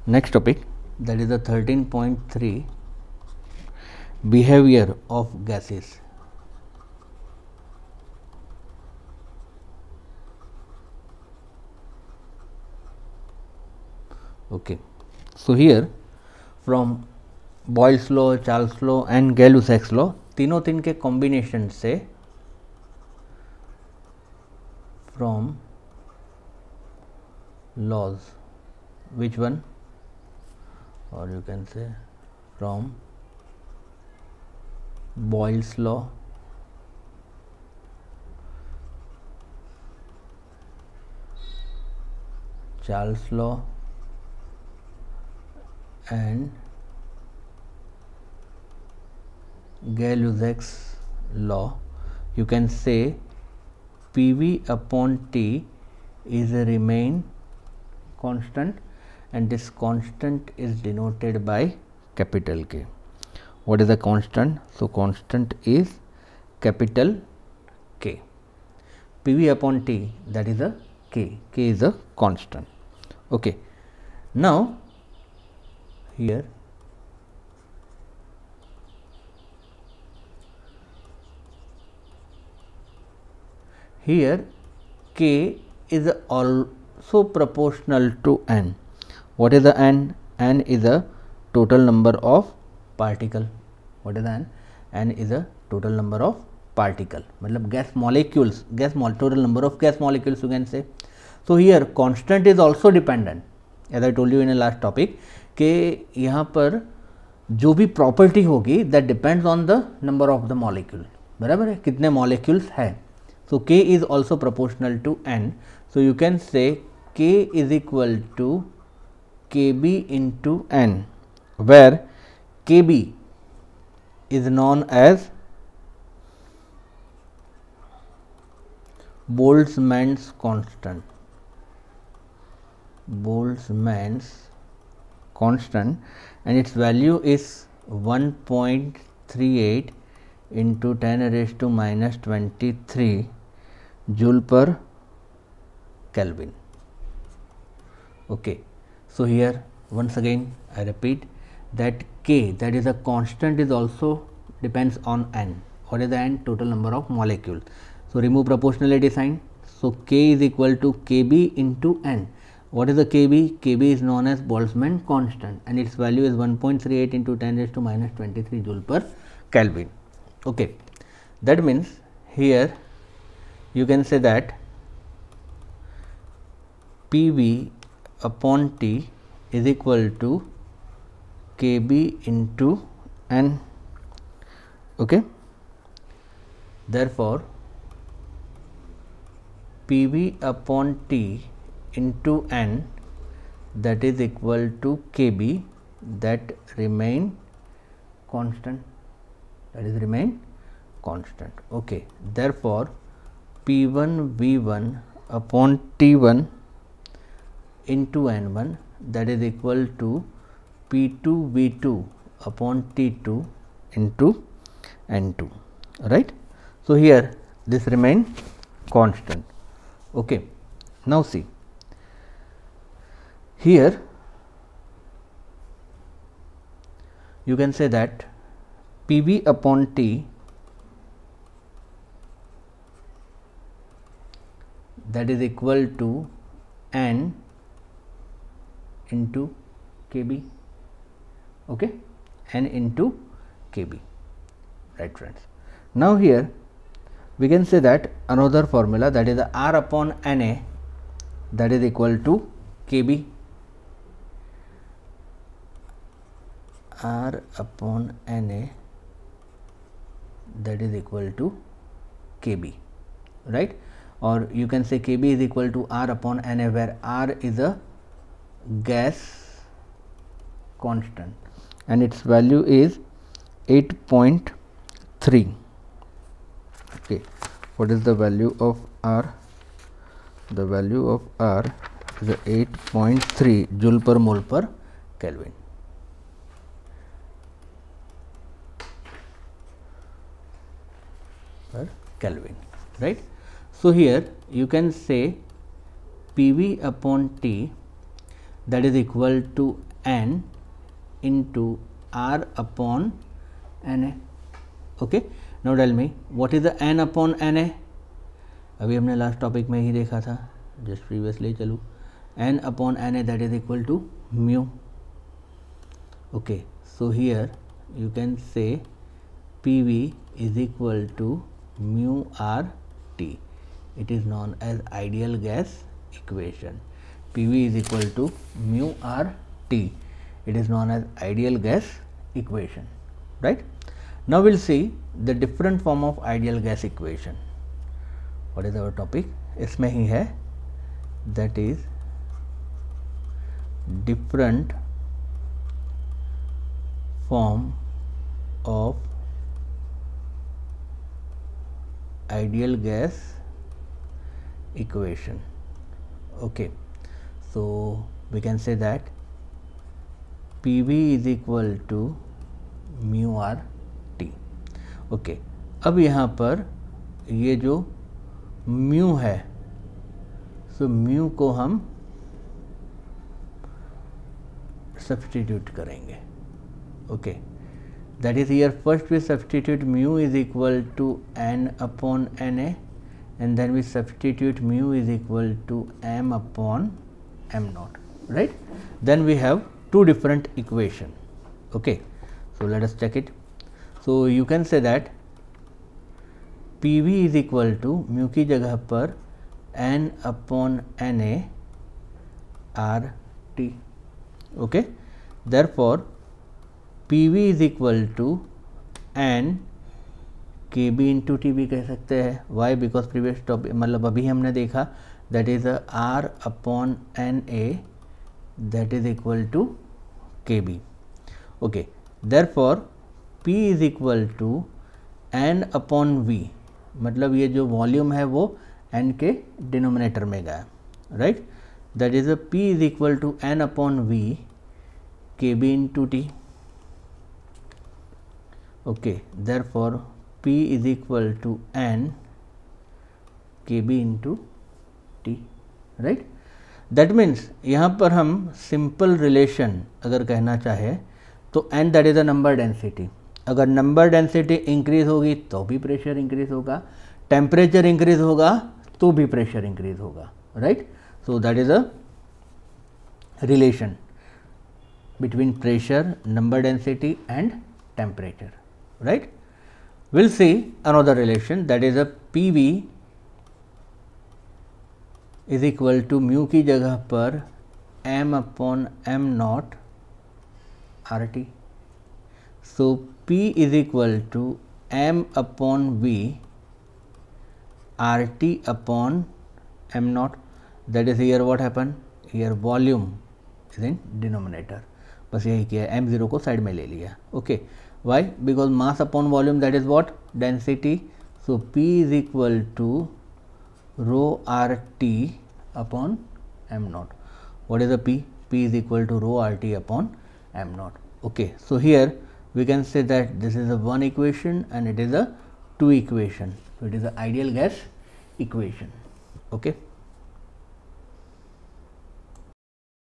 Next topic, that is the 13.3 behavior of gases. Okay, so here from Boyle's law, Charles law and Gay-Lussac's law, तीनों तीन के combination से from laws, which one, or you can say from Boyle's law, Charles law and Gay-Lussac's law, you can say PV upon T is a remain constant, and this constant is denoted by capital K. What is the constant? So constant is capital K. PV upon T, that is a K. K is a constant. Okay. Now here K is also proportional to n. What is the n? N is a total number of particle. What is the n? N is a total number of particle. मतलब gas molecules, total number of gas molecules you can say. So here constant is also dependent, as I told you in a last topic, कि यहाँ पर जो भी property होगी that depends on the number of the molecule. बराबर है, कितने molecules है. So K is also proportional to n. So you can say K is equal to Kb into n, where Kb is known as Boltzmann's constant. Boltzmann's constant, and its value is 1.38 into 10 raised to minus 23 joule per Kelvin. Okay, so here once again I repeat that K, that is a constant, is also depends on n. What is the n? Total number of molecules. So remove proportionality sign. So K is equal to Kb into n. What is the Kb? Kb is known as Boltzmann constant, and its value is 1.38 into 10 raised to minus 23 joule per Kelvin. Okay, that means here you can say that PV upon T is equal to Kb into n. Okay, therefore PV upon T into n, that is equal to Kb, that remain constant, that is remain constant. Okay, therefore P1 V1 upon T1 into n1, that is equal to P2 V2 upon T2 into n2, right. So here this remain constant. Okay, now see here you can say that PV upon T, that is equal to n into Kb. Okay, n into Kb, right friends. Now here we can say that another formula, that is R upon Na, that is equal to Kb. R upon Na, that is equal to Kb, right. Or you can say Kb is equal to R upon Na, where R is a gas constant and its value is 8.3. Okay, what is the value of R? The value of R is 8.3 joule per mole per Kelvin. Per Kelvin, right. So here you can say PV upon T, that is equal to n into r upon Na. Okay, now tell me what is the n upon Na. अभी हमने last topic में ही देखा था, just previously चलूँ, n upon Na that is equal to mu. Okay, so here you can say PV is equal to mu R T. It is known as ideal gas equation. PV is equal to mu R T. It is known as ideal gas equation, right? Now we'll see the different form of ideal gas equation. What is our topic? इसमें ही है, that is different form of ideal gas equation. Okay, so we can say that PV is equal to mu R T. Okay, अब यहाँ पर ये जो mu है, so mu को हम सब्स्टिट्यूट करेंगे. Okay, that is here first we substitute mu is equal to n upon Na, and then we substitute mu is equal to m upon m naught, right? Then we have two different equation. Okay, so let us check it. So you can say that PV is equal to mu की जगह पर n upon Na R T. Okay, therefore PV is equal to n KB into T भी कह सकते हैं. Why? Because previous topic मतलब अभी हमने देखा that is R upon Na that is equal to KB. Okay, therefore P is equal to n upon V. मतलब ये जो वॉल्यूम है वो n के डिनोमिनेटर में गया, right? That is P is equal to n upon V KB into T. Okay, therefore P is equal to n KB into T, right? That means यहाँ पर हम सिंपल रिलेशन अगर कहना चाहे तो n that is a number density. अगर number density increase होगी तो भी प्रेशर इंक्रीज होगा, टेम्परेचर इंक्रीज होगा तो भी प्रेशर इंक्रीज होगा, right? So that is a relation between pressure, number density and temperature, right? We'll see another relation, that is a PV is equal to mu की जगह पर m upon m naught RT. So P is equal to m upon V RT upon m naught. That is here what happened? Here volume is in denominator. बस यही किया, m0 को side में ले लिया. Okay. Why? Because mass upon volume, that is what? Density. So P is equal to rho RT upon m naught. What is the P? P is equal to rho RT upon m naught. Okay, so here we can say that this is a one equation and it is a two equation. So it is an ideal gas equation. Okay.